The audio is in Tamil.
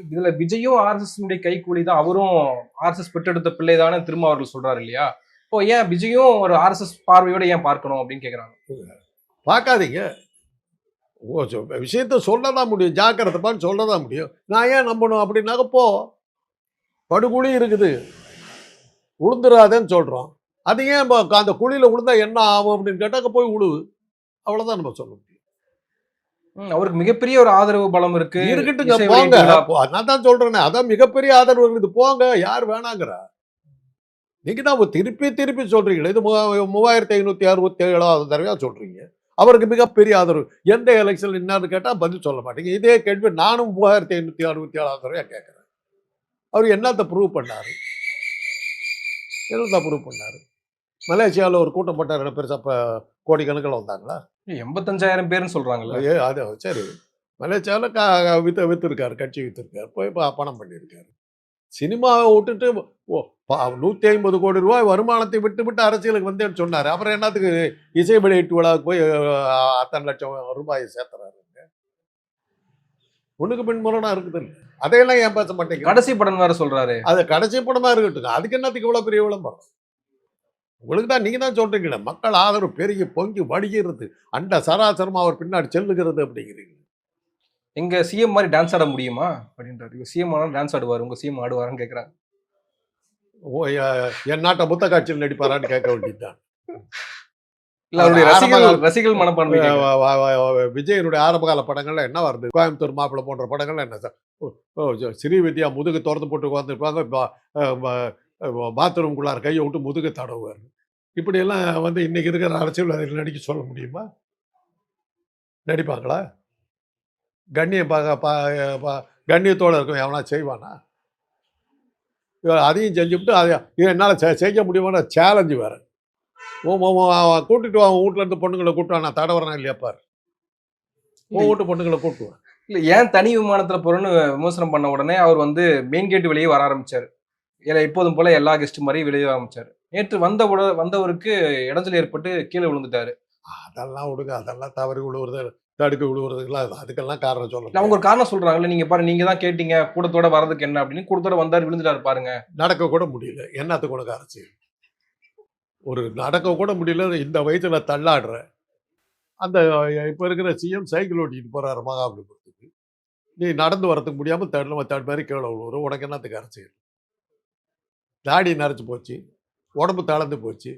இதுல விஜயும் ஆர்எஸ்எஸ் கைக்கூலி தான். அவரும் ஆர்எஸ்எஸ் பெற்றெடுத்த பிள்ளை தானே திரும்ப அவர்கள் சொல்றாரு இல்லையா? இப்போ ஏன் விஜயும் ஒரு ஆர்எஸ்எஸ் பார்வையோட ஏன் பார்க்கணும் அப்படின்னு கேக்குறாங்க. பார்க்காதீங்க. விஷயத்த சொல்லதான் முடியும். ஜாக்கிரதைப்பான்னு சொல்லதான் முடியும். நான் ஏன் நம்பணும் அப்படின்னாக்க போ. படுகுழி இருக்குது. உளுந்துராதேன்னு சொல்றோம். அது ஏன் அந்த குழியில விழுந்தா என்ன ஆகும் அப்படின்னு கேட்டாக்க போய் உழுவு. அவ்வளவுதான் நம்ம சொல்ல முடியும். அவருக்கு மிகப்பெரிய ஒரு ஆதரவு பலம் இருக்கு. இருக்கட்டுங்க, போங்க. நான் தான் சொல்றேனே, அதான் மிகப்பெரிய ஆதரவு இருக்குது. போங்க, யார் வேணாங்கிறா? நீங்க தான் திருப்பி சொல்றீங்களே. இது 3567வது தடவையா சொல்றீங்க. அவருக்கு மிகப்பெரிய ஆதரவு. எந்த எலெக்ஷன் என்னன்னு கேட்டா பதில் சொல்ல மாட்டீங்க. இதே கேள்வி நானும் 3567வது தடவையா கேட்கிறேன். அவர் என்னத்தை ப்ரூவ் பண்ணாரு? என்னதான் ப்ரூவ் பண்ணாரு? மலேசியாவில் ஒரு கூட்டம் போட்டார், பெருசா கோடிக்கணக்கில் வந்தாங்களா? 85,000 பேர்னு சொல்றாங்கல்ல. அது சரி. மலேசியாவில் வித்துருக்காரு, கட்சி வித்துருக்காரு, போய் பணம் பண்ணியிருக்காரு. சினிமாவை விட்டுட்டு 150 கோடி ரூபாய் வருமானத்தை விட்டு அரசியலுக்கு வந்தேன்னு சொன்னார். அப்புறம் என்னத்துக்கு இசை வெளியீட்டு விழாவுக்கு போய் அத்தனை லட்சம் ரூபாயை சேர்த்துறாரு? ஒண்ணுக்கு பின் முரணா இருக்குது. அதையெல்லாம் ஏன் பேச மாட்டேங்க? கடைசி படம் வேற சொல்றாரு. அது கடைசி படமா இருக்கட்டும். அதுக்கு என்னத்துக்கு இவ்வளவு பெரிய விளம்பரம்? உங்களுக்கு தான், நீங்க தான் சொல்றீங்களே, மக்கள் ஆதரவு பெருகி பொங்கி வடிகிறது, அண்ட சராசரமா அவர் பின்னாடி செல்லுகிறது அப்படிங்கிறீங்க. எங்க சிஎம் மாதிரி டான்ஸ் ஆட முடியுமா அப்படின்றாரு. சிஎம் ஆனா டான்ஸ் ஆடுவார், உங்க சிஎம் ஆடுவாருன்னு கேட்கறாங்க. என் நாட்டை புத்த காட்சியில் நடிப்பாரான்னு கேட்க வேண்டியதுதான். ரசிகர்கள் மனப்பான்மை. விஜயனுடைய ஆரம்பகால படங்கள்ல என்ன வருது? கோயம்புத்தூர் மாப்பிள்ளை போன்ற படங்கள்ல என்ன சார், ஸ்ரீவித்யா முதுகு திறந்து போட்டு உட்காந்துருப்பாங்க, பாத்ரூம்குள்ளார கையை விட்டு முதுகு தடவுவார். இப்படியெல்லாம் இன்னைக்கு இருக்கிற அரசியல் நடிக்க சொல்ல முடியுமா? நடிப்பாங்களா? கண்ணியம் கண்ணியத்தோடு இருக்கும் எவனா செய்வானா? அதையும் செஞ்சுவிட்டு அதை என்னால் செய்ய முடியுமான சேலஞ்சு வேறு. கூட்டிட்டு அவன் வீட்டில் இருந்து பொண்ணுங்களை கூட்டுவான், நான் தடவறேனா இல்லையாப்பார்? வீட்டு பொண்ணுங்களை கூட்டுவான். இல்லை, ஏன் தனி விமானத்தில் போகிறோன்னு விமர்சனம் பண்ண உடனே அவர் மெயின் கேட் வெளியே வர ஆரம்பிச்சார். எப்போதும் போல எல்லா கெஸ்ட் மாதிரி வெளியே ஆரம்பிச்சார். நேற்று வந்தவருக்கு இடைஞ்சல் ஏற்பட்டு கீழே விழுந்துட்டாரு. அதெல்லாம் விடுங்க, அதெல்லாம் தவறி விழுவுறது, தடுக்க விழுவுறதுக்குலாம் அதுக்கெல்லாம் காரணம் சொல்லலாம். அவங்க ஒரு காரணம் சொல்றாங்கல்ல, நீங்க பாருங்க, நீங்க தான் கேட்டீங்க கூட்டத்தோட வர்றதுக்கு என்ன அப்படின்னு. கூட்டத்தோட வந்தாரு, விழுந்துட்டாரு பாருங்க. நடக்க கூட முடியல. என்னத்துக்கு உனக்கு அரசியல்? ஒரு நடக்க கூட முடியல, இந்த வயசுல தள்ளாடுற. அந்த இப்ப இருக்கிற சிஎம் சைக்கிள் ஓட்டிட்டு போறாரு மகாபலிபுரத்துக்கு. நீ நடந்து வரதுக்கு முடியாம தடு மாதிரி கீழே விழுவுற. உனக்கு என்னத்துக்கு அரசியல்? தாடி நரைச்சு போச்சு, உடம்பு தளர்ந்து போச்சு.